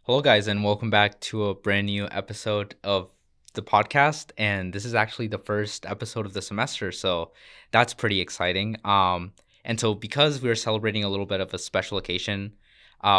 Hello, guys, and welcome back to a brand new episode of the podcast. And this is actually the first episode of the semester, so that's pretty exciting. And so because we're celebrating a little bit of a special occasion,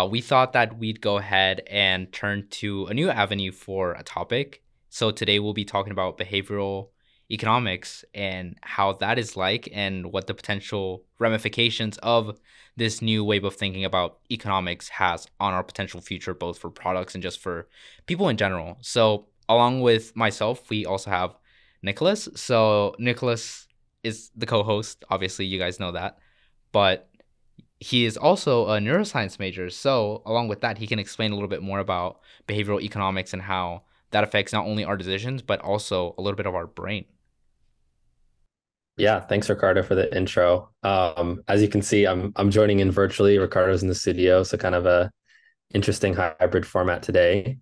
we thought that we'd go ahead and turn to a new avenue for a topic. So today we'll be talking about behavioral economics and how that is like, and what the potential ramifications of this new wave of thinking about economics has on our potential future, both for products and just for people in general. So, along with myself, we also have Nicholas. So, Nicholas is the co host. Obviously, you guys know that. But he is also a neuroscience major. So, along with that, he can explain a little bit more about behavioral economics and how that affects not only our decisions, but also a little bit of our brain. Yeah, thanks Ricardo for the intro. As you can see, I'm joining in virtually. Ricardo's in the studio, so kind of a interesting hybrid format today.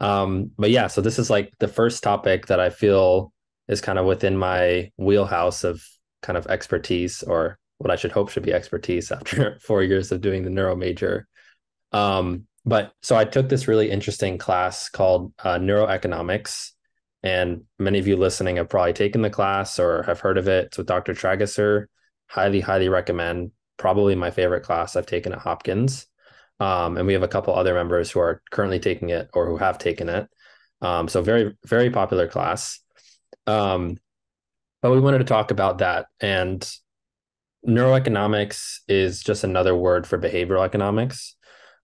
But yeah, so this is like the first topic that I feel is kind of within my wheelhouse of kind of expertise, or what I should hope should be expertise after 4 years of doing the neuro major. But so I took this really interesting class called neuroeconomics, and many of you listening have probably taken the class or have heard of it. It's with Dr. Tragesser. Highly, highly recommend. Probably my favorite class I've taken at Hopkins. And we have a couple other members who are currently taking it or who have taken it. So very, very popular class. Um, but we wanted to talk about that. And neuroeconomics is just another word for behavioral economics.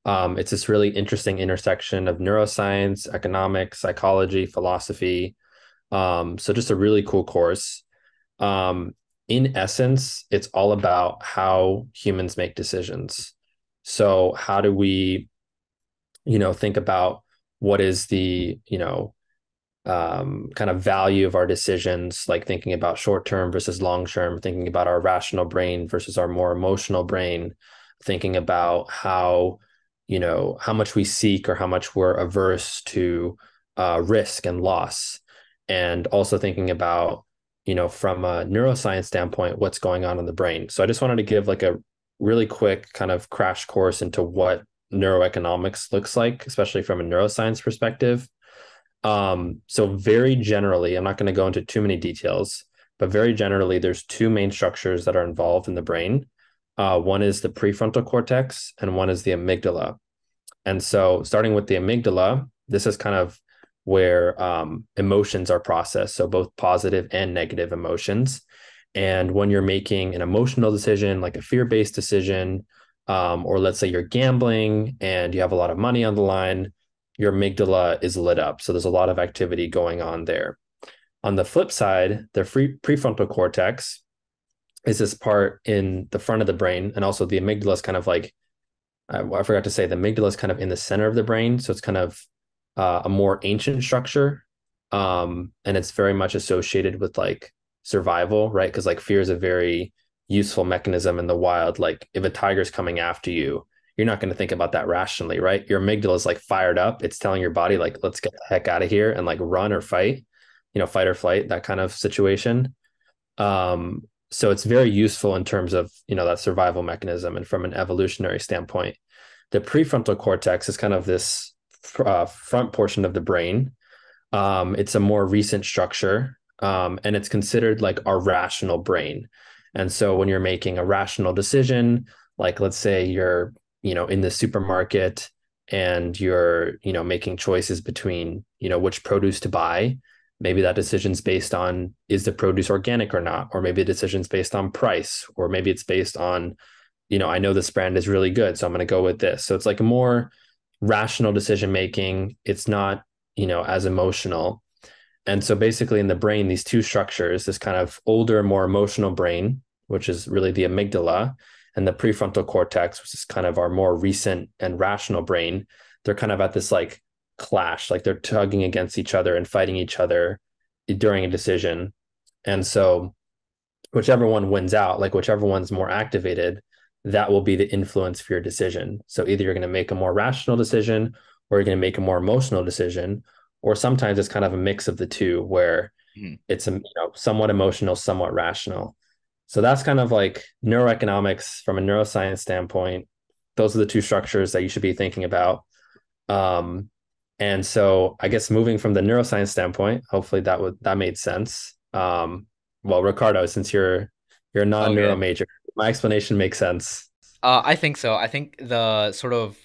It's this really interesting intersection of neuroscience, economics, psychology, philosophy. So just a really cool course. Um, in essence, it's all about how humans make decisions. So how do we, think about what is the, kind of value of our decisions, like thinking about short term versus long term, thinking about our rational brain versus our more emotional brain, thinking about how much we seek or how much we're averse to risk and loss, and also thinking about, from a neuroscience standpoint, what's going on in the brain. So I just wanted to give like a really quick kind of crash course into what neuroeconomics looks like, especially from a neuroscience perspective. So very generally, I'm not going to go into too many details, but very generally, there's two main structures that are involved in the brain. One is the prefrontal cortex, and one is the amygdala. And so, starting with the amygdala, this is kind of where emotions are processed, so both positive and negative emotions. And when you're making an emotional decision, like a fear-based decision, or let's say you're gambling and you have a lot of money on the line, your amygdala is lit up. So there's a lot of activity going on there. On the flip side, the prefrontal cortex is this part in the front of the brain, and also the amygdala is kind of like, I forgot to say, the amygdala is kind of in the center of the brain, so it's kind of a more ancient structure, and it's very much associated with like survival, right? Because like fear is a very useful mechanism in the wild. Like if a tiger's coming after you, you're not going to think about that rationally, right? Your amygdala is like fired up. It's telling your body like, let's get the heck out of here and like run or fight, fight or flight, that kind of situation. So it's very useful in terms of, that survival mechanism. And from an evolutionary standpoint, the prefrontal cortex is kind of this front portion of the brain. It's a more recent structure, and it's considered like our rational brain. And so when you're making a rational decision, like let's say you're, in the supermarket and you're, making choices between, which produce to buy. Maybe that decision's based on, is the produce organic or not? Or maybe the decision's based on price, or maybe it's based on, I know this brand is really good, so I'm going to go with this. So it's like a more rational decision making. It's not, as emotional. And so basically in the brain, these two structures, this kind of older, more emotional brain, which is really the amygdala, and the prefrontal cortex, which is kind of our more recent and rational brain, they're kind of at this like clash, like they're tugging against each other and fighting each other during a decision. And so whichever one wins out, like whichever one's more activated, that will be the influence for your decision. So either you're going to make a more rational decision, or you're going to make a more emotional decision, or sometimes it's kind of a mix of the two where Mhm. it's somewhat emotional, somewhat rational. So that's kind of like neuroeconomics from a neuroscience standpoint. Those are the two structures that you should be thinking about. Um, and so I guess moving from the neuroscience standpoint, hopefully that made sense. Well, Ricardo, since you're a non-neuro Okay. major, my explanation makes sense. I think so. I think the sort of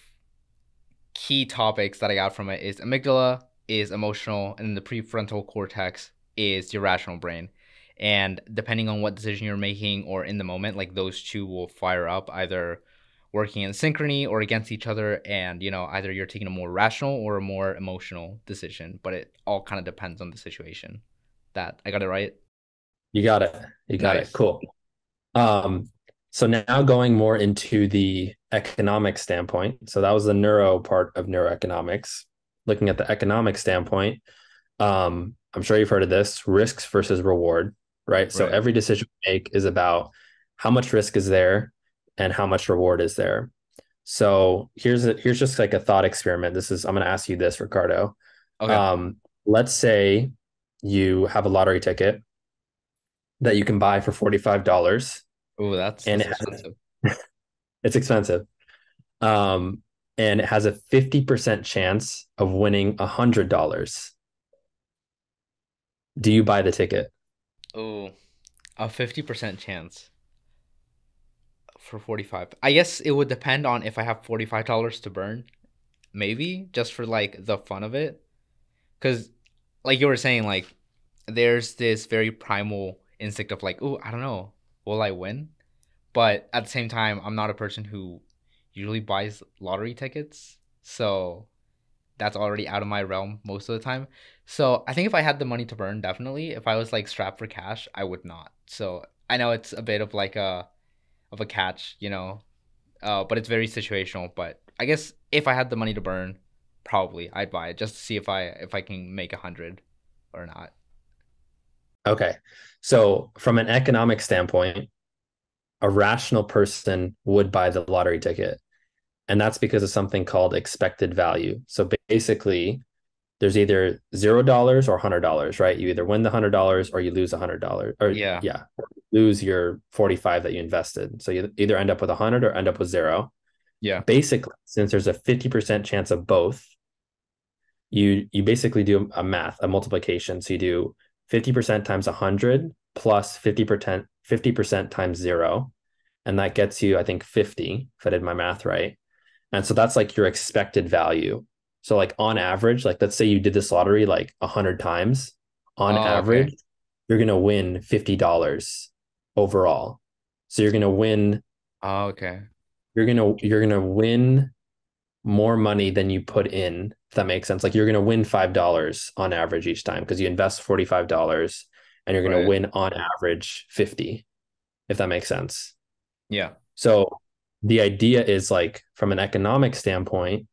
key topics that I got from it is amygdala is emotional, and then the prefrontal cortex is your rational brain. And depending on what decision you're making or in the moment, like those two will fire up either working in synchrony or against each other. And, either you're taking a more rational or a more emotional decision, but it all kind of depends on the situation. That I got it right? You got it. You got it. Nice. Cool. Um, so now going more into the economic standpoint. So that was the neuro part of neuroeconomics. Looking at the economic standpoint, I'm sure you've heard of this, risks versus reward, right? So Right. every decision we make is about how much risk is there and how much reward is there. So here's just like a thought experiment. I'm going to ask you this, Ricardo. Okay. Um, let's say you have a lottery ticket that you can buy for $45 Oh, that's and that's expensive. it's expensive. Um, and it has a 50% chance of winning $100. Do you buy the ticket? Oh, a 50% chance for 45. I guess it would depend on if I have $45 to burn, maybe just for like the fun of it. Cuz like you were saying, like there's this very primal instinct of like, "Oh, I don't know, will I win?" But at the same time, I'm not a person who usually buys lottery tickets. So that's already out of my realm most of the time. So I think if I had the money to burn, definitely. If I was like strapped for cash, I would not. So I know it's a bit of like a catch, but it's very situational. But I guess if I had the money to burn, probably I'd buy it just to see if I can make 100 or not. Okay. So from an economic standpoint, a rational person would buy the lottery ticket. And that's because of something called expected value. So basically, there's either $0 or $100, right? You either win the $100 or you lose $100, or Yeah, yeah, lose your 45 that you invested. So you either end up with 100 or end up with zero. yeah, Basically, since there's a 50% chance of both, you basically do a math, a multiplication. So you do 50% times 100 plus 50% times zero. And that gets you, I think, 50, if I did my math right. And so that's like your expected value. So like on average, like let's say you did this lottery like 100 times, on oh, okay. average, you're going to win $50 overall. So Oh, okay. you're going to win more money than you put in, if that makes sense. Like you're going to win $5 on average each time because you invest $45 and you're going to Right. win on average 50, if that makes sense. Yeah. So the idea is like from an economic standpoint,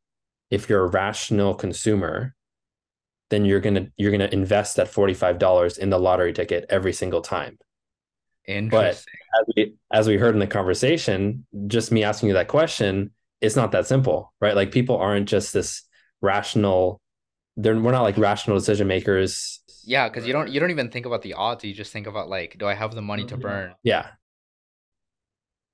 if you're a rational consumer, then you're gonna invest that $45 in the lottery ticket every single time. But Interesting. as we heard in the conversation, just me asking you that question, it's not that simple, right? Like people aren't just this rational, we're not like rational decision makers. Yeah, because you don't even think about the odds. You just think about like, do I have the money to burn? Yeah.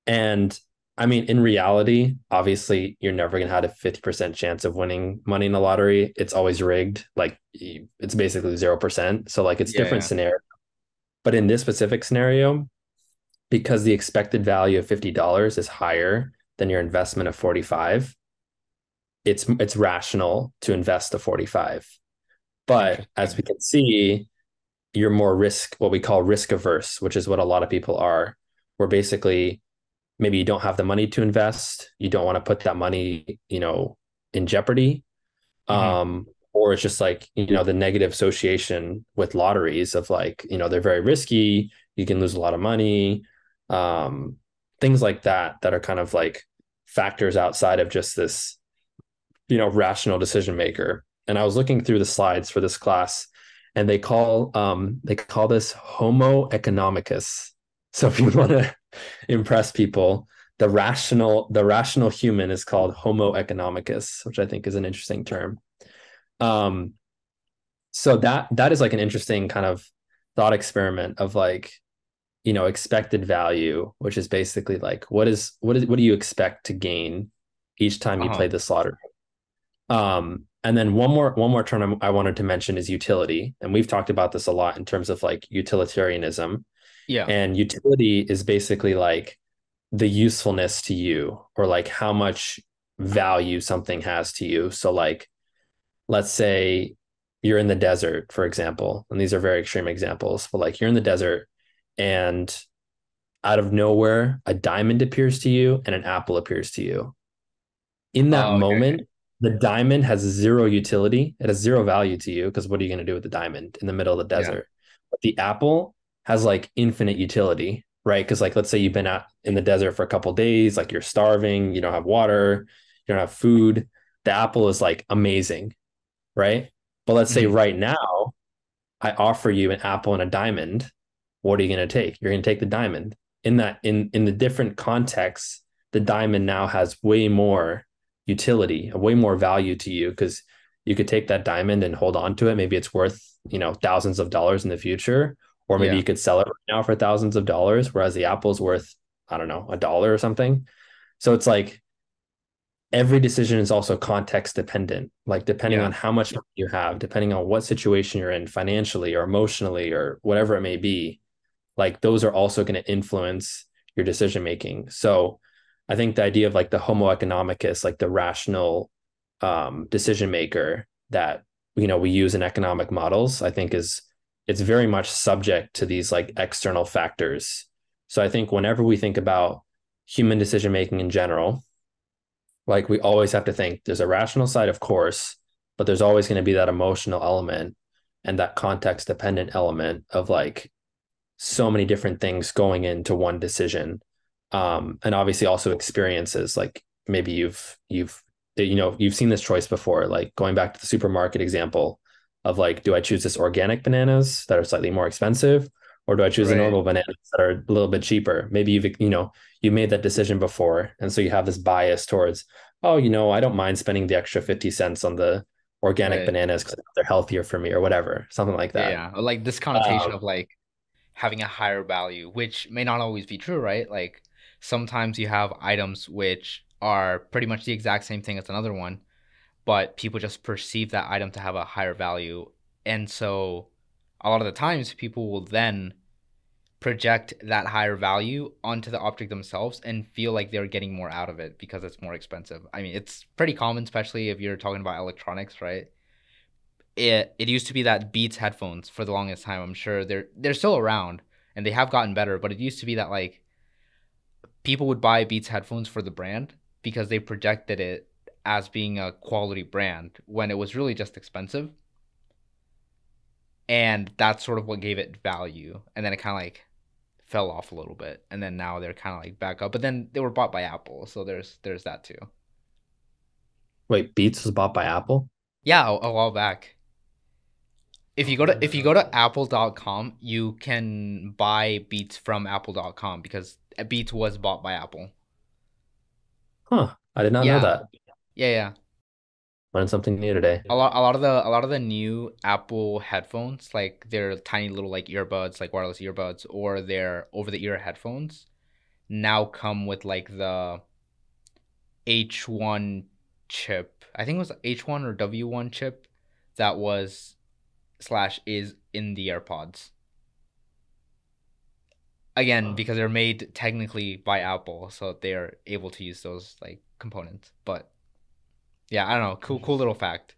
And I mean, in reality, obviously, you're never going to have a 50% chance of winning money in the lottery. It's always rigged. Like it's basically 0%. So like it's Yeah, different yeah. scenario. But in this specific scenario, because the expected value of $50 is higher than your investment of 45, it's rational to invest the 45. But as Interesting. we can see, you're more what we call risk averse, which is what a lot of people are. Where basically maybe you don't have the money to invest, you don't want to put that money, in jeopardy. Hmm. Or it's just like, the negative association with lotteries of like, they're very risky, you can lose a lot of money, um, things like that are kind of like factors outside of just this, rational decision maker. And I was looking through the slides for this class, and they call this Homo economicus. So if you want to impress people, the rational human is called Homo economicus, which I think is an interesting term. Um, so that is like an interesting kind of thought experiment of like, expected value, which is basically like what do you expect to gain each time you Uh-huh. play this lottery? And then one more term I wanted to mention is utility. And we've talked about this a lot in terms of like utilitarianism. Yeah. And utility is basically like the usefulness to you or like how much value something has to you. So like let's say you're in the desert, for example, and these are very extreme examples, but like you're in the desert and out of nowhere, a diamond appears to you and an apple appears to you. In that Oh, okay, okay. moment, the diamond has zero utility. It has zero value to you because what are you going to do with the diamond in the middle of the Yeah. desert? But the apple has like infinite utility, right? Because like let's say you've been out in the desert for a couple of days, like you're starving, you don't have water, you don't have food. The apple is like amazing, right? But let's say Hmm. right now I offer you an apple and a diamond. What are you going to take? You're going to take the diamond. In the different contexts, the diamond now has way more utility, way more value to you because you could take that diamond and hold on to it. Maybe it's worth, thousands of dollars in the future, or maybe Yeah. you could sell it right now for thousands of dollars, whereas the apple's worth, I don't know, $1 or something. So it's like every decision is also context dependent, like depending Yeah. on how much money you have, depending on what situation you're in financially or emotionally or whatever it may be, like those are also going to influence your decision making. So I think the idea of like the homo economicus, like the rational decision maker that we use in economic models, I think is it's very much subject to these like external factors. So I think whenever we think about human decision making in general, like we always have to think there's a rational side, of course, but there's always going to be that emotional element and that context dependent element of like so many different things going into one decision. And obviously also experiences like maybe you've seen this choice before, like going back to the supermarket example of like, do I choose this organic bananas that are slightly more expensive, or do I choose the Right. normal bananas that are a little bit cheaper? Maybe you made that decision before. And so you have this bias towards, oh, I don't mind spending the extra 50 cents on the organic Right. bananas because they're healthier for me or whatever, something like Yeah, that. yeah. Or like this connotation Um, of like having a higher value, which may not always be true, right? Like sometimes you have items which are pretty much the exact same thing as another one, but people just perceive that item to have a higher value. And so a lot of the times people will then project that higher value onto the object themselves and feel like they're getting more out of it because it's more expensive. I mean, it's pretty common, especially if you're talking about electronics, right? It used to be that Beats headphones for the longest time. I'm sure they're still around and they have gotten better, but it used to be that like people would buy Beats headphones for the brand because they projected it as being a quality brand when it was really just expensive. And that's sort of what gave it value. And then it kind of like fell off a little bit. And then now they're kind of like back up. But then they were bought by Apple, so there's that too. Wait, Beats was bought by Apple? Yeah, a while back. If you go to apple.com, you can buy Beats from apple.com because Beats was bought by Apple. Huh. I did not know Yeah. that. Yeah, yeah. Learned something new today. A lot of the new Apple headphones, like their tiny little like earbuds, like wireless earbuds, or their over the ear headphones, now come with like the H1 chip. I think it was H1 or W1 chip that was slash is in the AirPods. Again, because they're made technically by Apple, so they're able to use those like components. But yeah, I don't know. Cool little fact.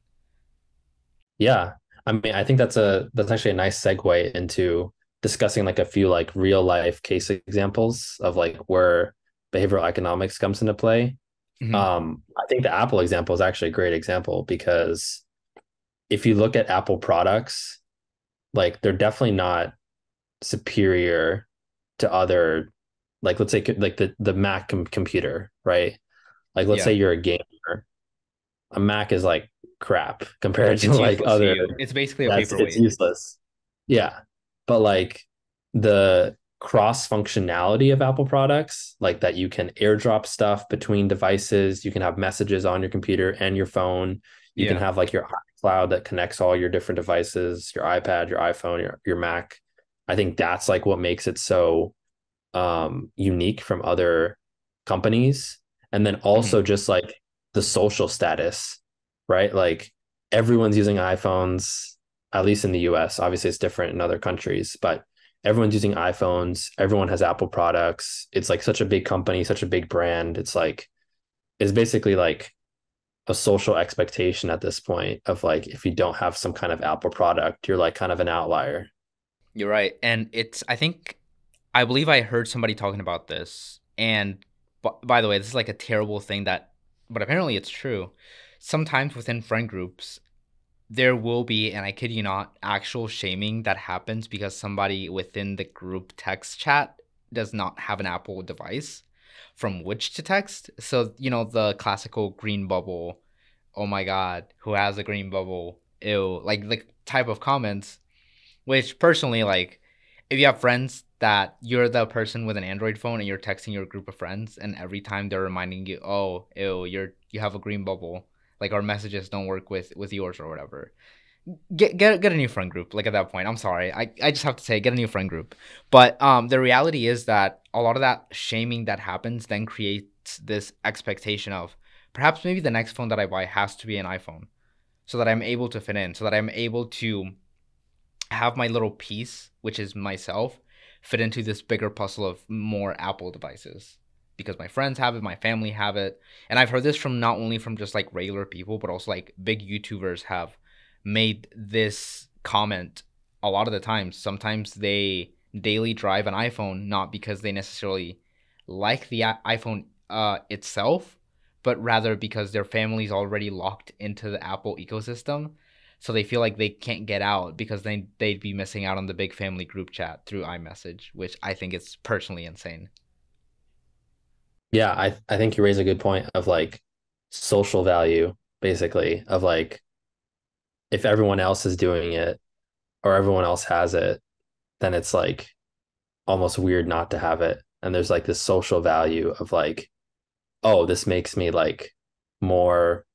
Yeah. I mean, I think that's actually a nice segue into discussing like a few like real life case examples of like where behavioral economics comes into play. Hmm. I think the Apple example is actually a great example because if you look at Apple products, like they're definitely not superior to other, like let's say like the Mac computer, right? Like let's say Yeah, you're a gamer, a Mac is like crap compared to it's like useless to other, you. It's basically a that's it's paperweight. useless. Yeah. But like the cross functionality of Apple products, like that you can airdrop stuff between devices, you can have messages on your computer and your phone, you can Yeah. have like your iCloud that connects all your different devices, your iPad, your iPhone, your Mac. I think that's like what makes it so unique from other companies. And then Hmm. also just like the social status, right? Like everyone's using iPhones, at least in the US. Obviously, it's different in other countries, but everyone's using iPhones. Everyone has Apple products. It's like such a big company, such a big brand. It's basically like a social expectation at this point of like, if you don't have some kind of Apple product, you're like kind of an outlier. You're right. And I believe I heard somebody talking about this. And by the way, this is like a terrible thing but apparently it's true. Sometimes within friend groups, there will be, and I kid you not, actual shaming that happens because somebody within the group text chat does not have an Apple device from which to text. So, the classical green bubble, oh my God, who has a green bubble? Ew, like the type of comments, which personally, like, if you have friends that you're the person with an Android phone and you're texting your group of friends, and every time they're reminding you, oh, ew, you have a green bubble, like our messages don't work with yours or whatever, get a new friend group. Like at that point, I'm sorry, I just have to say, get a new friend group. But the reality is that a lot of that shaming that happens then creates this expectation of perhaps maybe the next phone that I buy has to be an iPhone, so that I'm able to fit in, so that I'm able to have my little piece, which is myself, fit into this bigger puzzle of more Apple devices. Because my friends have it, my family have it. And I've heard this from not only from just like regular people, but also like big YouTubers have made this comment a lot of the times. Sometimes they daily drive an iPhone, not because they necessarily like the iPhone itself, but rather because their family's already locked into the Apple ecosystem, so they feel like they can't get out because they'd be missing out on the big family group chat through iMessage, which I think is personally insane. Yeah, I think you raise a good point of like social value, basically, of like if everyone else is doing it or everyone else has it, then it's like almost weird not to have it. And there's like this social value of like, oh, this makes me like more,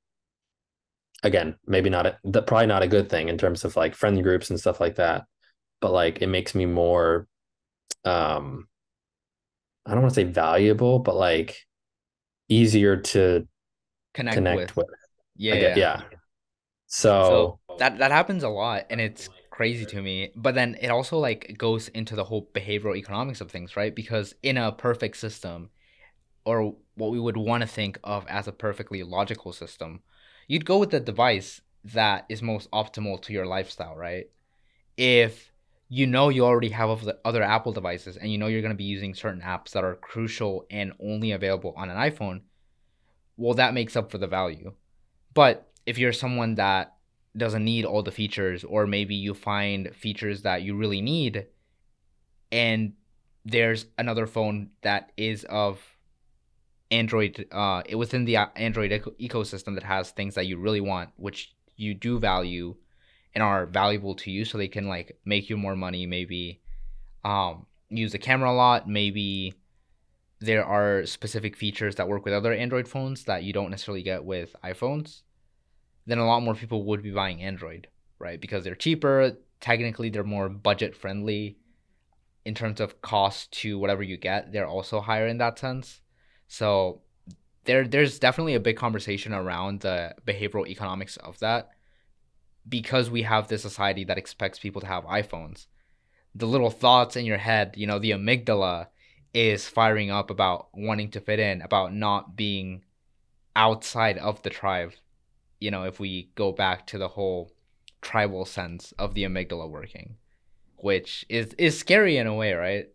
again, maybe not probably not a good thing in terms of like friend groups and stuff like that, but like it makes me more um I don't want to say valuable, but like easier to Connect with. connect with. Yeah, I get, yeah. yeah. So So that happens a lot, and it's crazy to me. But then it also like goes into the whole behavioral economics of things, right? Because in a perfect system, or what we would want to think of as a perfectly logical system, you'd go with the device that is most optimal to your lifestyle, right? If you already have other Apple devices and you're going to be using certain apps that are crucial and only available on an iPhone, well, that makes up for the value. But if you're someone that doesn't need all the features, or maybe you find features that you really need, and there's another phone that is of Android, within the Android ecosystem, that has things that you really want, which you do value and are valuable to you, so they can like make you more money, maybe use the camera a lot, maybe there are specific features that work with other Android phones that you don't necessarily get with iPhones, then a lot more people would be buying Android, right? Because they're cheaper, technically they're more budget friendly in terms of cost to whatever you get. They're also higher in that sense. So there's definitely a big conversation around the behavioral economics of that, because we have this society that expects people to have iPhones. The little thoughts in your head, the amygdala is firing up about wanting to fit in, about not being outside of the tribe. If we go back to the whole tribal sense of the amygdala working, which is scary in a way, right?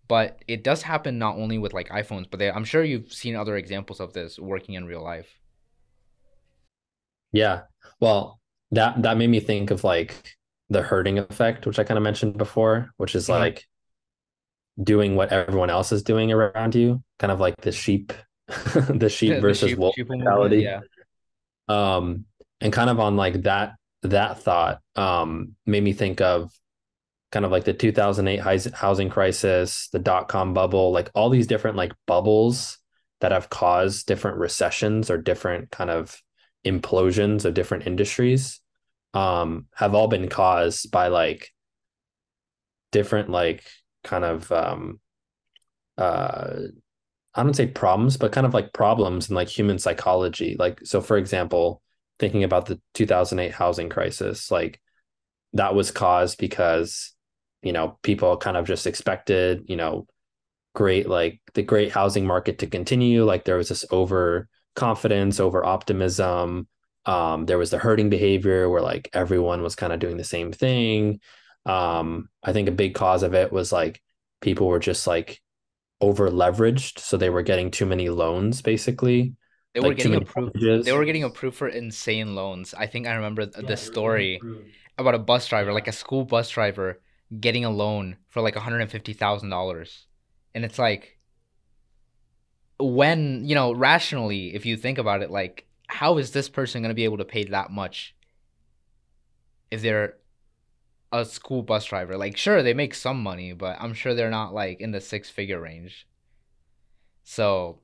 But it does happen not only with like iPhones, but I'm sure you've seen other examples of this working in real life. yeah. Well, that made me think of like the herding effect, which I kind of mentioned before, which is Mm-hmm. like doing what everyone else is doing around you, kind of like the sheep, the sheep The versus sheep wolf sheeple movement, mentality. yeah. Um, and kind of on like that thought, made me think of kind of like the 2008 housing crisis, the dot-com bubble, like all these different like bubbles that have caused different recessions or different kind of implosions of different industries, have all been caused by like different like kind of uh I don't say problems, but kind of like problems in like human psychology. Like, so for example, thinking about the 2008 housing crisis, like that was caused because, people kind of just expected, great, like the great housing market to continue. Like there was this over confidence, over optimism. There was the herding behavior where like everyone was kind of doing the same thing. I think a big cause of it was like people were just like over leveraged. So they were getting too many loans, basically, They were like too getting many approved. They mortgages. were getting approved for insane loans. I think I remember this story about a bus driver, like a school bus driver, getting a loan for like $150,000, and it's like when rationally, if you think about it, like how is this person gonna be able to pay that much if they're a school bus driver? Like, sure, they make some money, but I'm sure they're not like in the six-figure range. So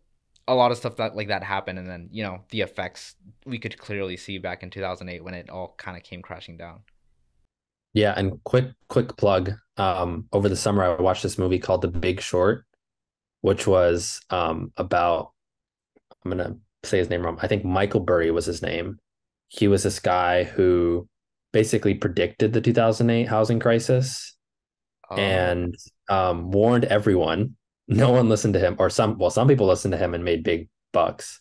a lot of stuff that like that happened, and then the effects we could clearly see back in 2008 when it all kind of came crashing down. Yeah, and quick plug. Over the summer, I watched this movie called The Big Short, which was about, I'm gonna say his name wrong. I think Michael Burry was his name. He was this guy who basically predicted the 2008 housing crisis Oh. and warned everyone. No one listened to him, or some people listened to him and made big bucks.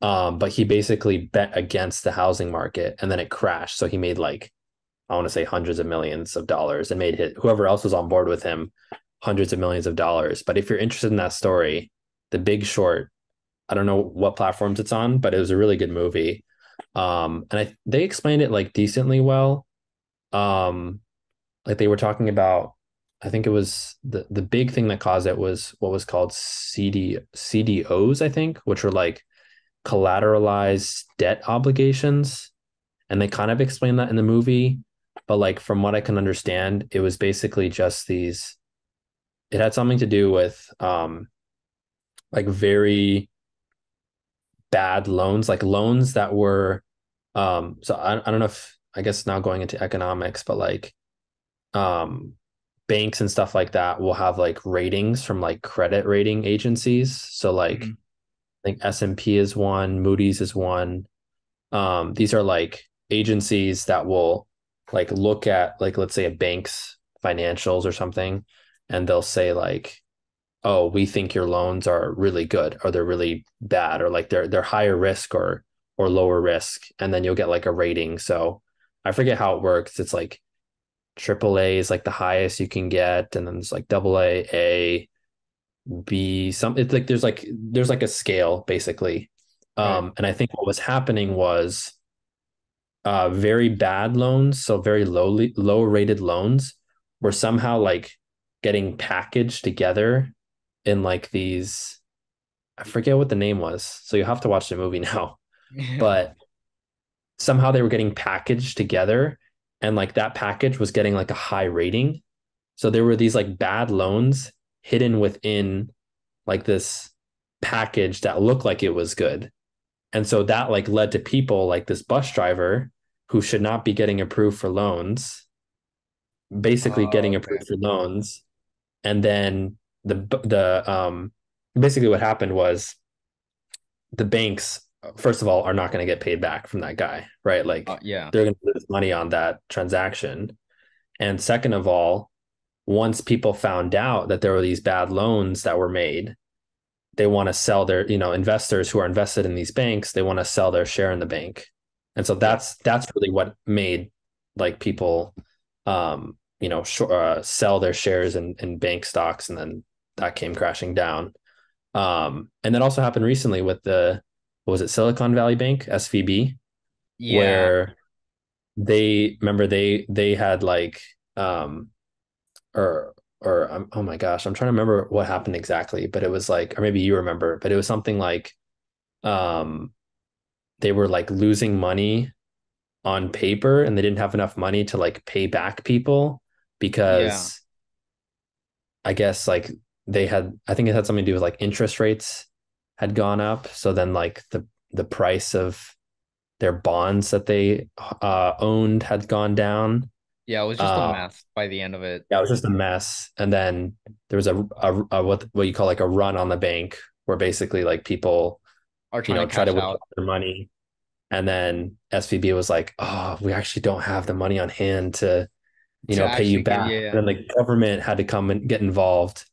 But he basically bet against the housing market and then it crashed. So he made like, I want to say hundreds of millions of dollars and made whoever else was on board with him hundreds of millions of dollars. But if you're interested in that story, The Big Short, I don't know what platforms it's on, but it was a really good movie. And they explained it like decently well. Um, like they were talking about, I think it was the big thing that caused it was what was called CDOs, I think, which were like collateralized debt obligations. And they kind of explained that in the movie. But like from what I can understand, it was basically just these, it had something to do with like very bad loans, like loans that were so I don't know if, I guess now going into economics, but like um banks and stuff like that will have like ratings from like credit rating agencies. So like Mhm. I think S&P is one, Moody's is one. These are like agencies that will like look at, like, let's say a bank's financials or something, and they'll say like, oh, we think your loans are really good or they're really bad, or like they're higher risk or lower risk, and then you'll get like a rating. So I forget how it works. It's like triple A is like the highest you can get, and then it's like double A, B, some, it's like there's like a scale basically. Right. And I think what was happening was very bad loans, so very low rated loans, were somehow like getting packaged together in like these, I forget what the name was. So you have to watch the movie now. Yeah. But somehow they were getting packaged together, and like that package was getting like a high rating. So there were these like bad loans hidden within like this package that looked like it was good. And so that like led to people like this bus driver who should not be getting approved for loans, basically Oh, getting okay. approved for loans. And then the basically what happened was the banks, first of all, are not going to get paid back from that guy, right? Like Yeah. they're going to lose money on that transaction. And second of all, once people found out that there were these bad loans that were made, they want to sell their, investors who are invested in these banks, they want to sell their share in the bank. And so Yeah. that's really what made like people sell their shares in bank stocks, and then that came crashing down. And that also happened recently with the, what was it, Silicon Valley Bank, SVB, Yeah. where they, remember, they had like oh my gosh, I'm trying to remember what happened exactly, but it was like, or maybe you remember, but it was something like um they were like losing money on paper and they didn't have enough money to like pay back people Yeah. because I guess like I think it had something to do with like interest rates had gone up. So then like the price of their bonds that they owned had gone down. Yeah. It was just a Uh, mess by the end of it. yeah, it was just a mess. And then there was a what you call like a run on the bank where basically like people, Are trying to try to cash withdraw out. their money. And then SVB was like, oh, we actually don't have the money on hand to, To pay you actually give back. you, yeah. And then the government had to come and get involved.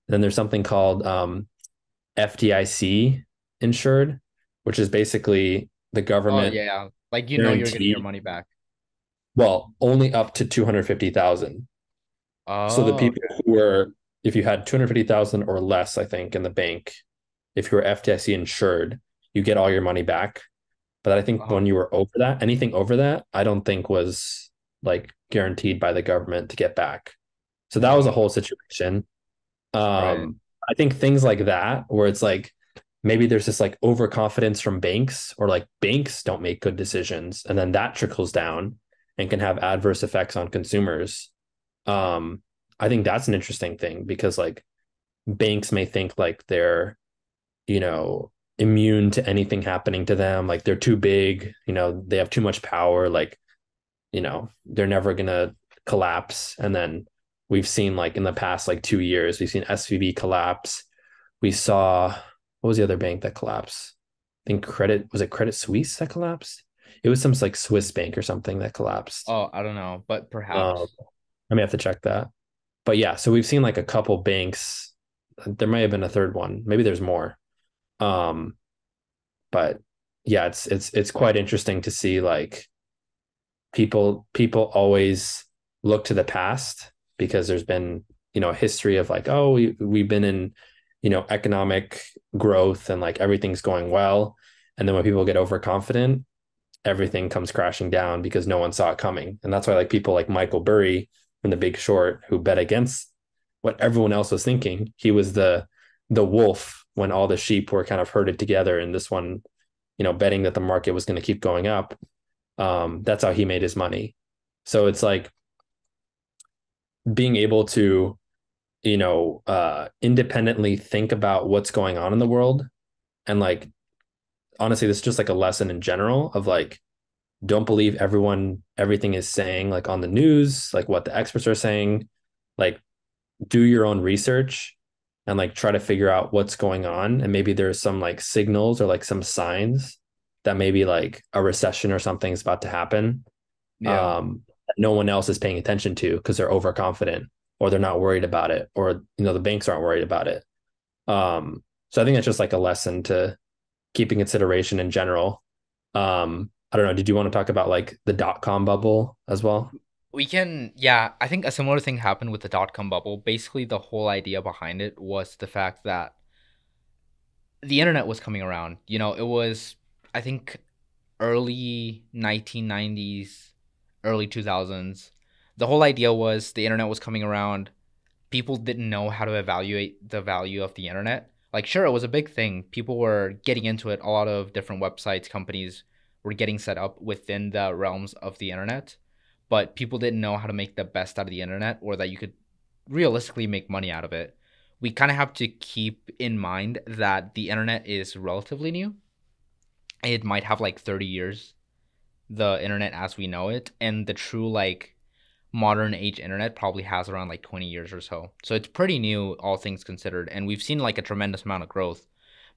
And then there's something called FDIC insured, which is basically the Oh government yeah, like you're getting your guaranteed, money back. well, only up to 250,000. So the Oh, people okay. who were, if you had 250,000 or less, I think, in the bank, if you were FDIC insured, you get all your money back. But I think Uh-huh. when you were over that, anything over that, I don't think was like guaranteed by the government to get back. So that was a whole Oh, situation. right. I think things like that, where it's like maybe there's this like overconfidence from banks, or like banks don't make good decisions, and then that trickles down and can have adverse effects on consumers. Um, I think that's an interesting thing because like banks may think like they're, you know, immune to anything happening to them, like they're too big, they have too much power, like, they're never gonna collapse. And then we've seen like in the past like 2 years, we've seen SVB collapse. We saw, what was the other bank that collapsed? I think Credit Suisse that collapsed? It was some like Swiss bank or something that collapsed. Oh, I don't know, but Um, perhaps. I may have to check that. But yeah, so we've seen like a couple banks. There might have been a third one. Maybe there's more. Um, but yeah, it's quite interesting to see like people always look to the past because there's been, a history of like, oh, we've been in, economic growth and like everything's going well. And then when people get overconfident, everything comes crashing down because no one saw it coming. And that's why like people like Michael Burry from The Big Short, who bet against what everyone else was thinking. He was the wolf when all the sheep were kind of herded together, and this one, betting that the market was going to keep going up. That's how he made his money. So it's like being able to, independently think about what's going on in the world. And like, honestly, this is just like a lesson in general of like, don't believe everything is saying like on the news, like what the experts are saying. Like, do your own research and like try to figure out what's going on. And maybe there's some like signals or like some signs that maybe like a recession or something's about to happen. Yeah. That no one else is paying attention to because they're overconfident, or they're not worried about it, or the banks aren't worried about it. So I think that's just like a lesson to keep in consideration in general. I don't know. Did you want to talk about like the dot-com bubble as well? We can, yeah, I think a similar thing happened with the dot-com bubble. Basically, the whole idea behind it was the fact that the internet was coming around. It was, I think, early 1990s, early 2000s. The whole idea was the internet was coming around. People didn't know how to evaluate the value of the internet. Like, sure, it was a big thing. People were getting into it. A lot of different websites, companies were getting set up within the realms of the internet, but people didn't know how to make the best out of the internet or that you could realistically make money out of it. We kind of have to keep in mind that the internet is relatively new. It might have like 30 years, the internet as we know it, and the true like modern age internet probably has around like 20 years or so. So it's pretty new, all things considered. And we've seen like a tremendous amount of growth.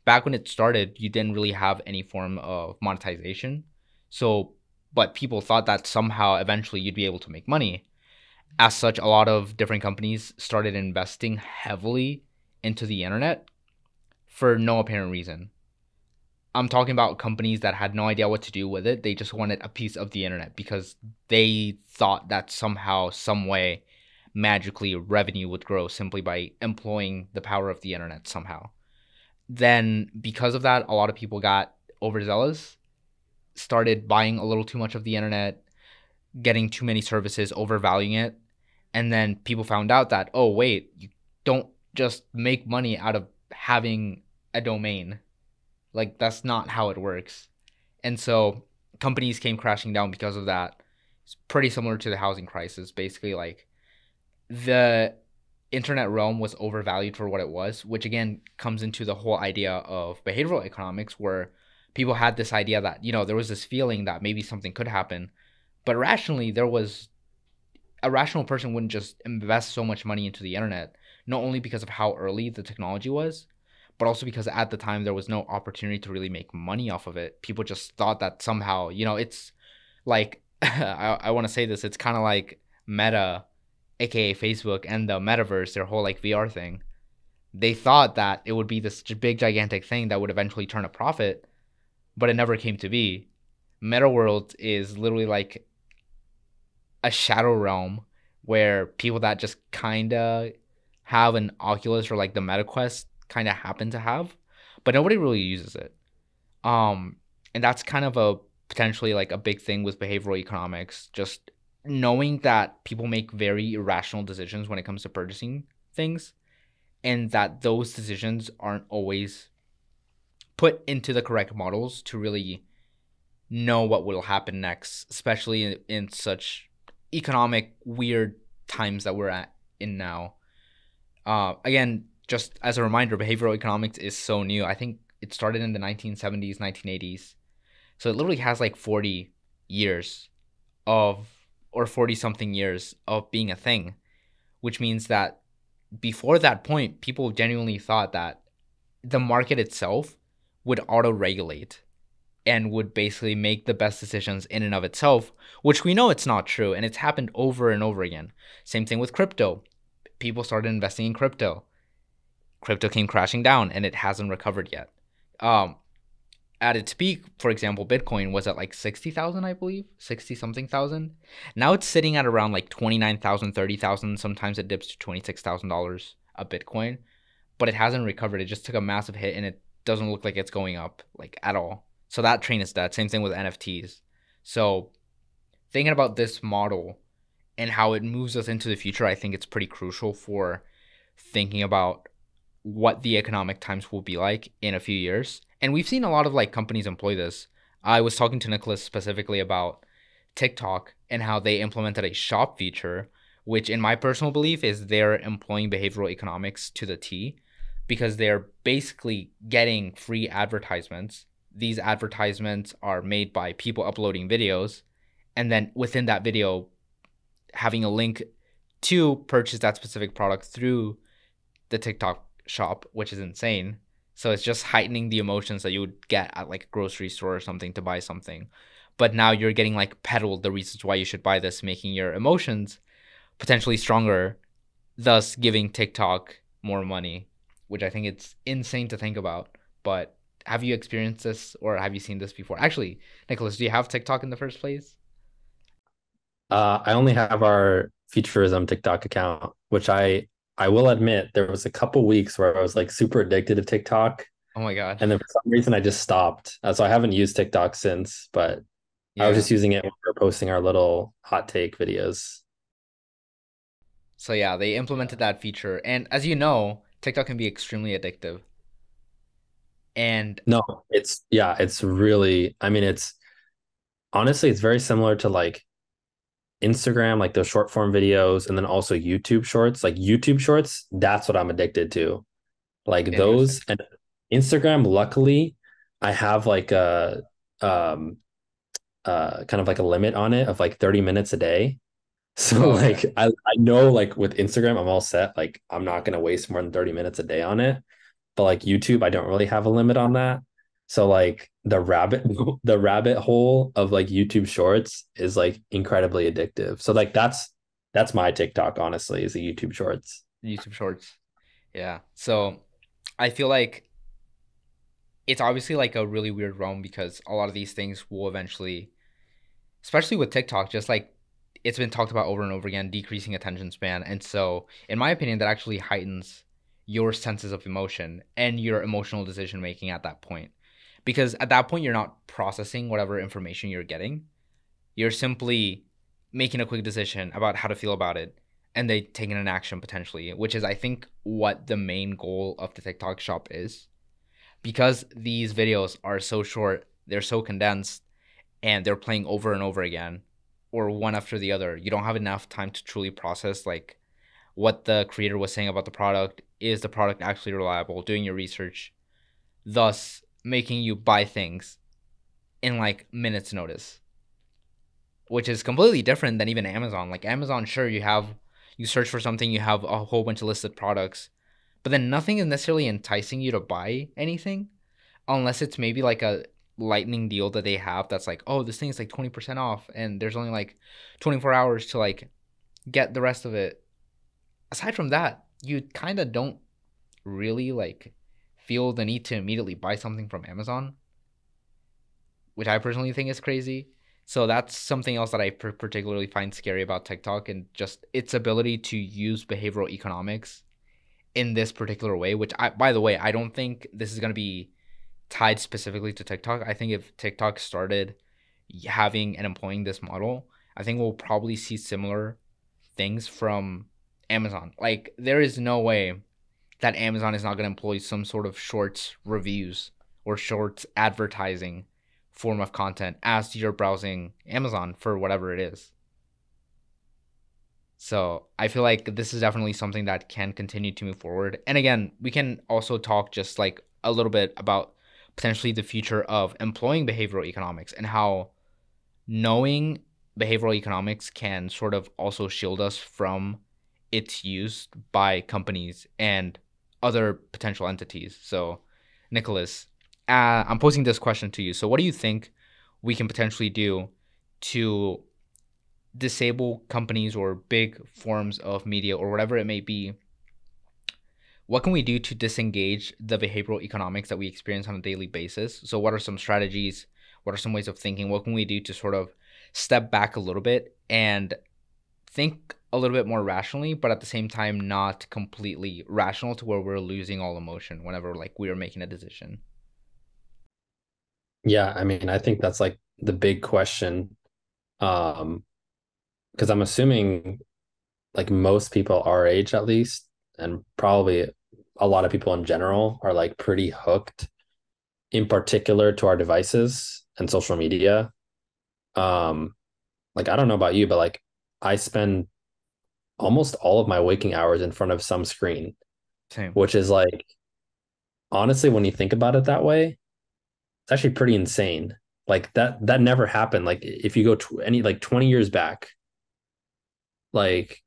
Back when it started, you didn't really have any form of monetization. So, but people thought that somehow eventually you'd be able to make money. As such, a lot of different companies started investing heavily into the internet for no apparent reason. I'm talking about companies that had no idea what to do with it. They just wanted a piece of the internet because they thought that somehow, some way, magically revenue would grow simply by employing the power of the internet somehow. Then, because of that, a lot of people got overzealous, started buying a little too much of the internet, getting too many services, overvaluing it. And then people found out that, oh, wait, you don't just make money out of having a domain. Like, that's not how it works. And so companies came crashing down because of that. It's pretty similar to the housing crisis. Basically, like the internet realm was overvalued for what it was, which again comes into the whole idea of behavioral economics, where people had this idea that, there was this feeling that maybe something could happen. But rationally, there was a rational person wouldn't just invest so much money into the internet, not only because of how early the technology was, but also because at the time there was no opportunity to really make money off of it. People just thought that somehow, it's like I want to say this, it's kind of like Meta, aka Facebook, and the metaverse, their whole like VR thing. They thought that it would be this big gigantic thing that would eventually turn a profit, but it never came to be. Meta World is literally like a shadow realm where people that just kind of have an Oculus or like the Meta Quest kind of happen to have, but nobody really uses it. Um, and that's kind of a potentially like a big thing with behavioral economics, just knowing that people make very irrational decisions when it comes to purchasing things, and that those decisions aren't always put into the correct models to really know what will happen next, especially in such economic weird times that we're at in now. Again, just as a reminder, behavioral economics is so new. I think it started in the 1970s, 1980s. So it literally has like 40 years of, or 40 something years of being a thing, which means that before that point, people genuinely thought that the market itself would auto regulate and would basically make the best decisions in and of itself, which we know it's not true. And it's happened over and over again. Same thing with crypto. People started investing in crypto. Crypto came crashing down and it hasn't recovered yet. Um, at its peak, for example, Bitcoin was at like 60,000, I believe, 60 something thousand. Now it's sitting at around like 29,000, 30,000. Sometimes it dips to $26,000 a Bitcoin, but it hasn't recovered. It just took a massive hit and it doesn't look like it's going up like at all. So that train is dead. Same thing with NFTs. So thinking about this model and how it moves us into the future, I think it's pretty crucial for thinking about what the economic times will be like in a few years. And we've seen a lot of like companies employ this. I was talking to Nicholas specifically about TikTok and how they implemented a shop feature, which in my personal belief is they're employing behavioral economics to the T, because they're basically getting free advertisements. These advertisements are made by people uploading videos, and then within that video having a link to purchase that specific product through the TikTok shop, which is insane. So it's just heightening the emotions that you would get at like a grocery store or something to buy something. But now you're getting like peddled the reasons why you should buy this, making your emotions potentially stronger, thus giving TikTok more money, which I think it's insane to think about. But have you experienced this or have you seen this before? Actually, Nicholas, do you have TikTok in the first place? I only have our Futurism TikTok account, which I will admit there was a couple weeks where I was like super addicted to TikTok, Oh my God. and then for some reason I just stopped. So I haven't used TikTok since, but I was Yeah. just using it when we were posting our little hot take videos. So yeah, they implemented that feature. And as you know, TikTok can be extremely addictive. And No, it's yeah, it's really, I mean, it's honestly, it's very similar to like Instagram, like those short form videos, and then also YouTube shorts. Like YouTube shorts, that's what I'm addicted to. Like interesting. those and Instagram, luckily, I have like a um kind of like a limit on it of like 30 minutes a day. So Oh, okay. like I know like with Instagram, I'm all set. Like I'm not gonna waste more than 30 minutes a day on it. But like YouTube, I don't really have a limit on that. So like the rabbit hole of like YouTube shorts is like incredibly addictive. So like that's my TikTok, honestly, is the YouTube shorts. YouTube Shorts. Yeah. So I feel like it's obviously like a really weird realm because a lot of these things will eventually, especially with TikTok, just like it's been talked about over and over again, decreasing attention span. And so, in my opinion, that actually heightens your senses of emotion and your emotional decision making at that point. Because at that point, you're not processing whatever information you're getting. You're simply making a quick decision about how to feel about it and they taking an action potentially, which is, I think, what the main goal of the TikTok shop is. Because these videos are so short, they're so condensed, and they're playing over and over again or one after the other. You don't have enough time to truly process like what the creator was saying about the product. Is the product actually reliable? Doing your research, thus making you buy things in like minutes notice, which is completely different than even Amazon. Like Amazon, sure, you search for something, you have a whole bunch of listed products, but then nothing is necessarily enticing you to buy anything unless it's maybe like a lightning deal that they have that's like, oh, this thing is like 20% off and there's only like 24 hours to like get the rest of it. Aside from that, you kind of don't really like feel the need to immediately buy something from Amazon, which I personally think is crazy. So that's something else that I particularly find scary about TikTok and just its ability to use behavioral economics in this particular way, which I, by the way, I don't think this is going to be tied specifically to TikTok. I think if TikTok started having and employing this model, I think we'll probably see similar things from Amazon. Like there is no way that Amazon is not going to employ some sort of shorts reviews or shorts advertising form of content as you're browsing Amazon for whatever it is. So I feel like this is definitely something that can continue to move forward. And again, we can also talk just like a little bit about potentially the future of employing behavioral economics and how knowing behavioral economics can sort of also shield us from its use by companies and other potential entities. So, Nicholas, I'm posing this question to you. So, what do you think we can potentially do to disable companies or big forms of media or whatever it may be? What can we do to disengage the behavioral economics that we experience on a daily basis? So, what are some strategies? What are some ways of thinking? What can we do to sort of step back a little bit and think a little bit more rationally, but at the same time, not completely rational to where we're losing all emotion whenever like we are making a decision? Yeah, I mean, I think that's like the big question. Um, because I'm assuming like most people our age at least, and probably a lot of people in general are like pretty hooked in particular to our devices and social media. Um, like I don't know about you, but like I spend almost all of my waking hours in front of some screen, Same. which is like honestly, when you think about it that way, it's actually pretty insane. Like that never happened. Like if you go any like 20 years back, like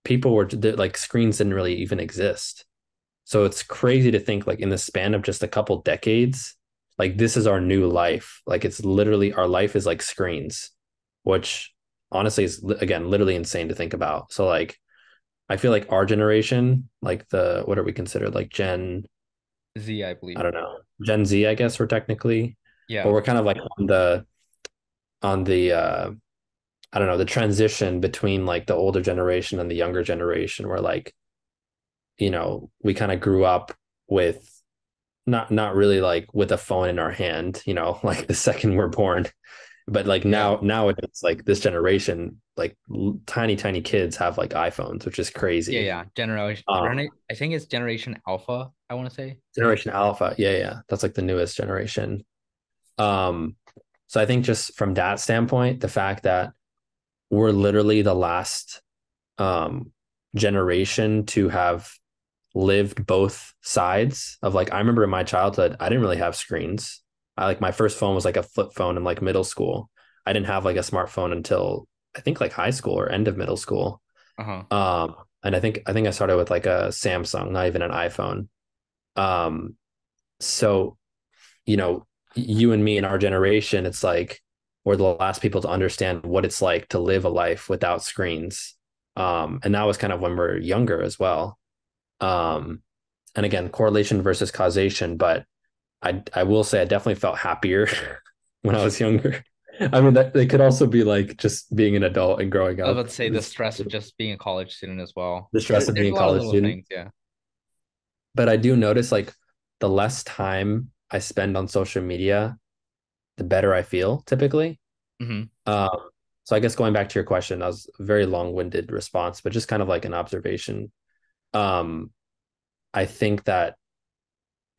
people were like screens didn't really even exist. So it's crazy to think like in the span of just a couple decades, like this is our new life. Like it's literally our life is like screens, which honestly is again literally insane to think about. So like I feel like our generation, like the what are we considered like Z, I I believe. don't know, Gen Z, I guess we're technically, but Yeah. we're kind of like on the I don't know, the transition between like the older generation and the younger generation where like, we kind of grew up with not really like with a phone in our hand, like the second we're born. But like Yeah. now it's like this generation, like tiny kids have like iPhones, which is Yeah. crazy. Yeah. Generation. Um, I think it's Generation Alpha. I want to say. Generation Alpha, yeah, that's like the newest generation. Um, so I think just from that standpoint, the fact that we're literally the last um generation to have lived both sides of like I remember in my childhood, I didn't really have screens. I like my first phone was like a flip phone in like middle school. I didn't have like a smartphone until I think like high school or end of middle school. Uh huh. And I think I started with like a Samsung, not even an iPhone. Um, so you and me in our generation, it's like we're the last people to understand what it's like to live a life without screens. And that was kind of when we're younger as well. Um, and again, correlation versus causation, but I will say I definitely felt happier when I was younger. I mean, that it could also be like just being an adult and growing I was up. about to say the stress of just being a college student as well. The stress of There's being a a lot of college little student. things. Yeah. But I do notice like the less time I spend on social media, the better I feel typically. Mm-hmm. Um, so I guess going back to your question, that was a very long-winded response, but just kind of like an observation. Um, I think that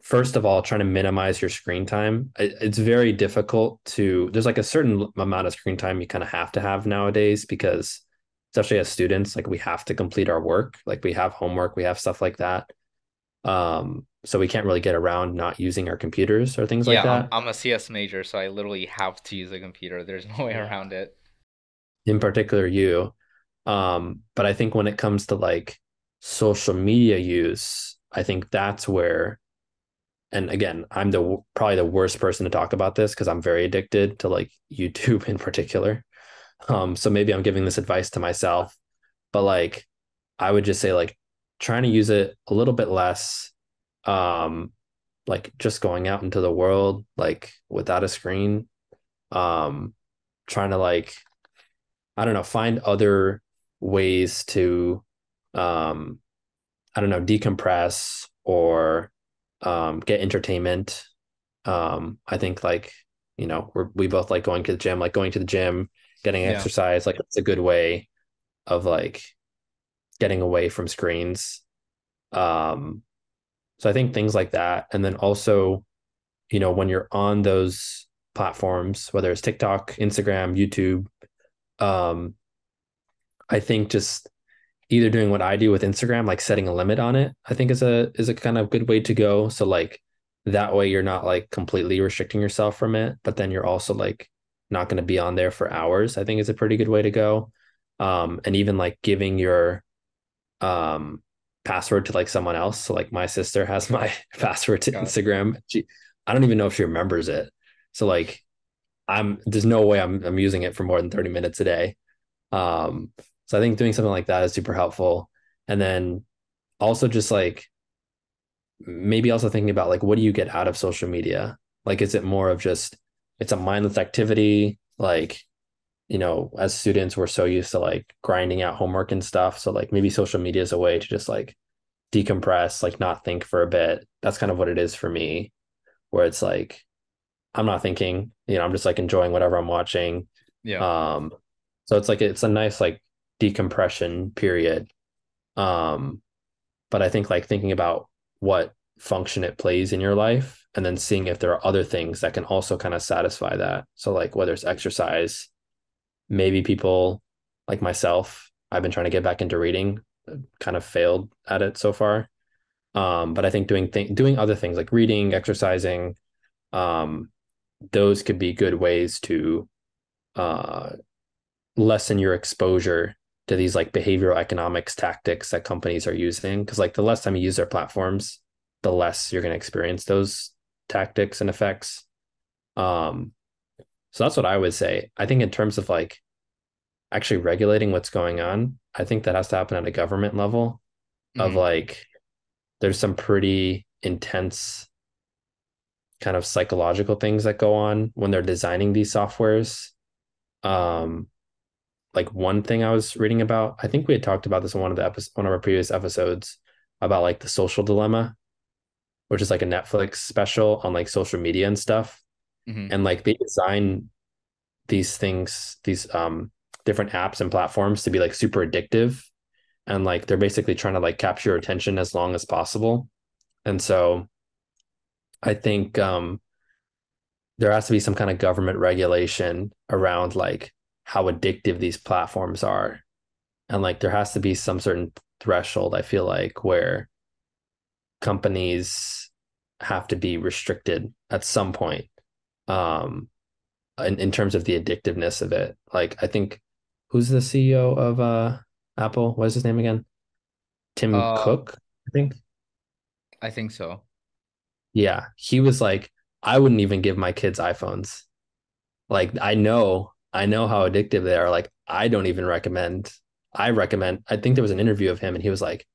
first of all, trying to minimize your screen time. It's very difficult there's like a certain amount of screen time you kind of have to have nowadays because especially as students, like we have to complete our work, like we have homework, we have stuff like that. So we can't really get around not using our computers or things like Yeah. I'm that. I'm a CS major, so I literally have to use a computer. There's no way Yeah. around it. In particular, you. But I think when it comes to like social media use, I think that's where, and again, I'm the probably the worst person to talk about this because I'm very addicted to like YouTube in particular. So maybe I'm giving this advice to myself, but like I would just say like trying to use it a little bit less, um, like just going out into the world like without a screen, um, trying to like I don't know, find other ways to um I don't know, decompress or get entertainment. I think like, we both like going to the gym, like going to the gym, getting Yeah. exercise, like it's a good way of like getting away from screens. Um, so I think things like that. And then also, when you're on those platforms, whether it's TikTok, Instagram, YouTube, um, I think just either doing what I do with Instagram, like setting a limit on it, I think is a kind of good way to go. So like that way you're not like completely restricting yourself from it, but then you're also like not going to be on there for hours. I think is a pretty good way to go. And even like giving your um password to like someone else. So like my sister has my password to Got it. Instagram. I don't even know if she remembers it. So like there's no way I'm using it for more than 30 minutes a day. Um, so I think doing something like that is super helpful. And then also just like maybe also thinking about like what do you get out of social media? Like is it more of just it's a mindless activity? Like, as students we're so used to like grinding out homework and stuff. So like maybe social media is a way to just like decompress, like not think for a bit. That's kind of what it is for me, where it's like I'm not thinking, I'm just like enjoying whatever I'm watching. Yeah. Um, so it's like it's a nice like decompression period. Um, but I think like thinking about what function it plays in your life and then seeing if there are other things that can also kind of satisfy that. So like whether it's exercise, maybe people like myself, I've been trying to get back into reading, kind of failed at it so far. But I think doing other things like reading, exercising, um, those could be good ways to uh, lessen your exposure to these like behavioral economics tactics that companies are using. Because like the less time you use their platforms, the less you're going to experience those tactics and effects. Um, so that's what I would say. I think in terms of like actually regulating what's going on, I think that has to happen at a government level of Hmm. like there's some pretty intense kind of psychological things that go on when they're designing these softwares. Um, like one thing I was reading about, I think we had talked about this in one of our previous episodes about like the social dilemma, which is like a Netflix special on like social media and stuff. Hmm. And like they design these things, these different apps and platforms to be like super addictive. And like they're basically trying to like capture your attention as long as possible. And so I think there has to be some kind of government regulation around like how addictive these platforms are. And like there has to be some certain threshold, I feel like, where companies have to be restricted at some point, um, in terms of the addictiveness of it. Like I think who's the CEO of Apple? What is his name again? Tim Uh, Cook, I think. I think so. Yeah, he was like, I wouldn't even give my kids iPhones. Like I know how addictive they are. Like I don't even recommend. I think there was an interview of him and he was like,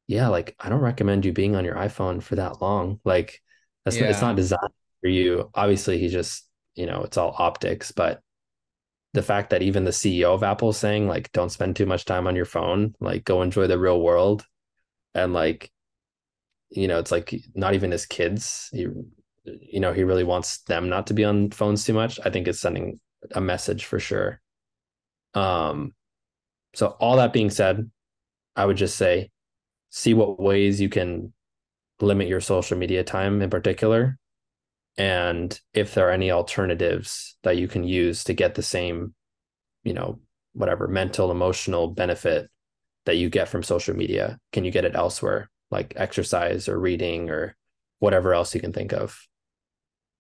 yeah, like I don't recommend you being on your iPhone for that long. Like it's not Yeah. designed for you. Obviously, he just, it's all optics, but the fact that even the CEO of Apple is saying like don't spend too much time on your phone, like go enjoy the real world and like, it's like not even his kids. He really wants them not to be on phones too much. I think it's sending a message for sure. Um, so all that being said, I would just say see what ways you can limit your social media time in particular, and if there are any alternatives that you can use to get the same, you know, whatever mental, emotional benefit that you get from social media, can you get it elsewhere, like exercise or reading or whatever else you can think of?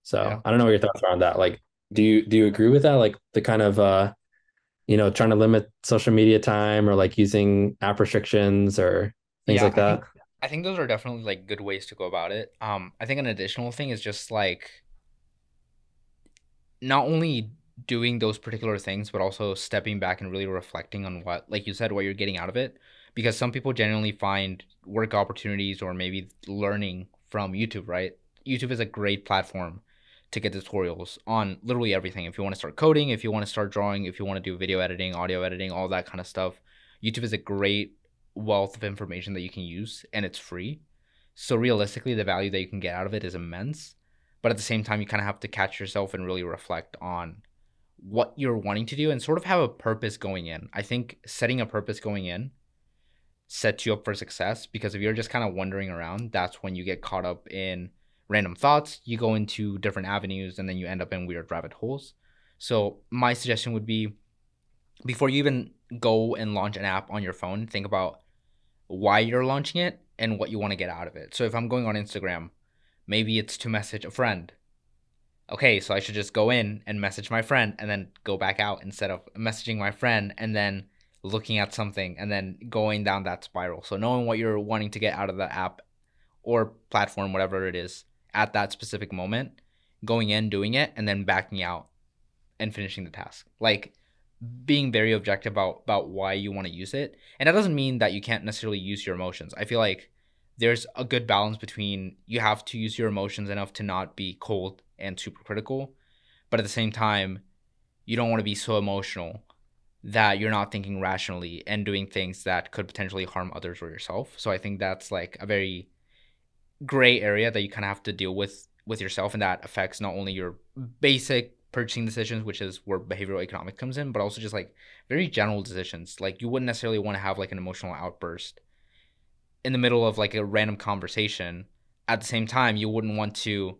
So Yeah. I don't know what your thoughts are on that. Like, do you agree with that? Like the kind of trying to limit social media time or like using app restrictions or things Yeah, like that? I think those are definitely like good ways to go about it. I think an additional thing is just like not only doing those particular things, but also stepping back and really reflecting on what, like you said, what you're getting out of it. Because some people genuinely find work opportunities or maybe learning from YouTube, right? YouTube is a great platform to get tutorials on literally everything. If you want to start coding, if you want to start drawing, if you want to do video editing, audio editing, all that kind of stuff, YouTube is a great wealth of information that you can use and it's free. So realistically, the value that you can get out of it is immense, but at the same time you kind of have to catch yourself and really reflect on what you're wanting to do and sort of have a purpose going in. I think setting a purpose going in sets you up for success, because if you're just kind of wandering around, that's when you get caught up in random thoughts, you go into different avenues, and then you end up in weird rabbit holes. So my suggestion would be, before you even go and launch an app on your phone, think about why you're launching it and what you want to get out of it. So if I'm going on Instagram, maybe it's to message a friend. Okay, so I should just go in and message my friend and then go back out, instead of messaging my friend and then looking at something and then going down that spiral. So knowing what you're wanting to get out of the app or platform, whatever it is, at that specific moment, going in, doing it, and then backing out and finishing the task. Like being very objective about why you want to use it. And that doesn't mean that you can't necessarily use your emotions. I feel like there's a good balance between, you have to use your emotions enough to not be cold and super critical, but at the same time, you don't want to be so emotional that you're not thinking rationally and doing things that could potentially harm others or yourself. So I think that's like a very gray area that you kind of have to deal with yourself, and that affects not only your basic purchasing decisions, which is where behavioral economics comes in, but also just like very general decisions. Like you wouldn't necessarily want to have like an emotional outburst in the middle of like a random conversation. At the same time, you wouldn't want to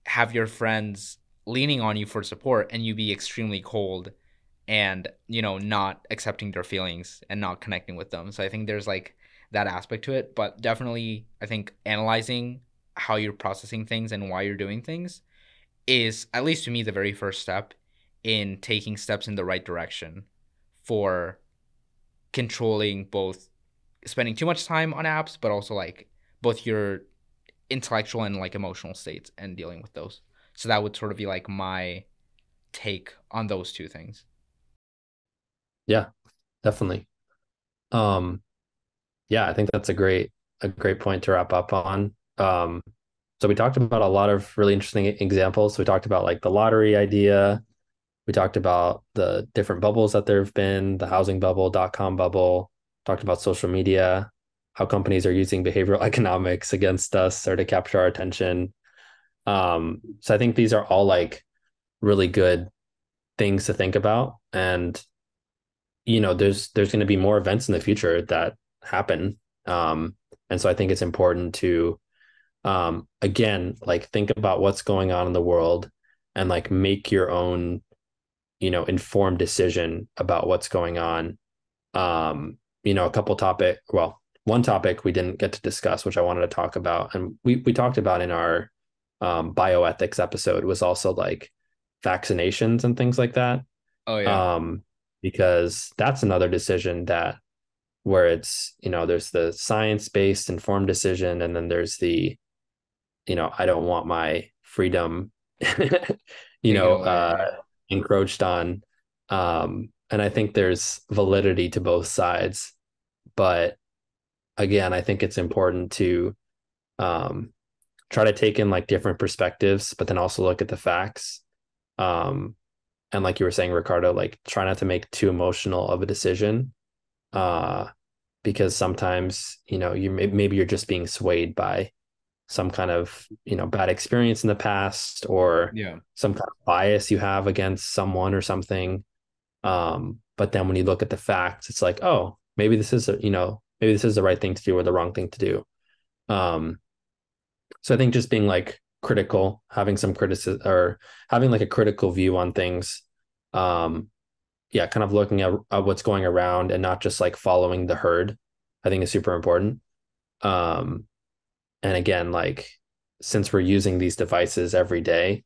have your friends leaning on you for support and you be extremely cold and, not accepting their feelings and not connecting with them. So I think there's like that aspect to it, but definitely I think analyzing how you're processing things and why you're doing things is, at least to me, the very first step in taking steps in the right direction for controlling both spending too much time on apps, but also like both your intellectual and like emotional states and dealing with those. So that would sort of be like my take on those two things. Yeah, definitely. Um, yeah, I think that's a great point to wrap up on. So we talked about a lot of really interesting examples. We talked about like the lottery idea. We talked about the different bubbles that there have been, the housing bubble, dot-com bubble, talked about social media, how companies are using behavioral economics against us or to capture our attention. So I think these are all like really good things to think about. And there's going to be more events in the future that happen. And so I think it's important to again, like think about what's going on in the world and like make your own, informed decision about what's going on. A couple one topic we didn't get to discuss, which I wanted to talk about, and we talked about in our bioethics episode, was also like vaccinations and things like that. Oh yeah. Um, because that's another decision that where it's, there's the science-based informed decision, and then there's the, I don't want my freedom, you Taken know, away, right? encroached on. And I think there's validity to both sides. But again, I think it's important to um, try to take in like different perspectives, but then also look at the facts. Um, and like you were saying, Ricardo, like try not to make too emotional of a decision. Uh, because sometimes, maybe you're just being swayed by some kind of, bad experience in the past, or Yeah. some kind of bias you have against someone or something. But then when you look at the facts, it's like, oh, maybe this is the right thing to do or the wrong thing to do. Um, so I think just being like critical, having some criticism, or having like a critical view on things. Um, yeah, kind of looking at what's going around and not just like following the herd, I think is super important. Um, and again, like since we're using these devices every day,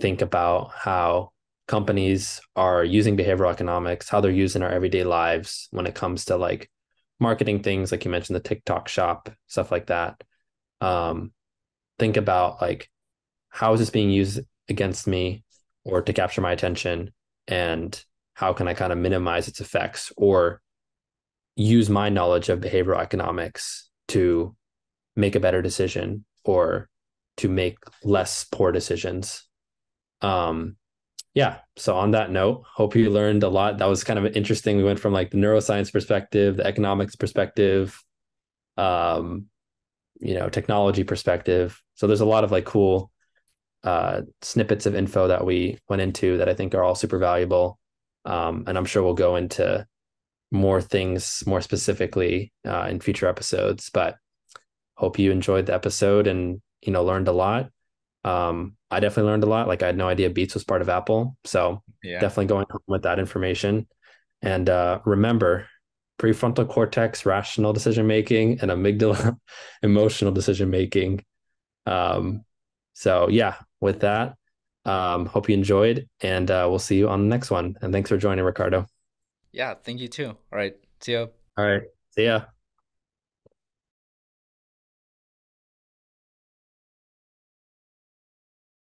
think about how companies are using behavioral economics, how they're using our everyday lives when it comes to like marketing things, like you mentioned, the TikTok shop, stuff like that. Um, think about like, how is this being used against me or to capture my attention? And how can I kind of minimize its effects or use my knowledge of behavioral economics to make a better decision or to make less poor decisions? Um, yeah. So on that note, hope you learned a lot. That was kind of interesting. We went from like the neuroscience perspective, the economics perspective, um, technology perspective. So there's a lot of like cool snippets of info that we went into that I think are all super valuable. And I'm sure we'll go into more things more specifically in future episodes. But hope you enjoyed the episode and learned a lot. I definitely learned a lot. Like I had no idea Beats was part of Apple, so Yeah. definitely going home with that information. And remember, prefrontal cortex, rational decision making, and amygdala, emotional decision making. Um, so yeah, with that, hope you enjoyed, and we'll see you on the next one. And thanks for joining, Ricardo. Yeah, thank you too. All right. See ya. All right, see ya.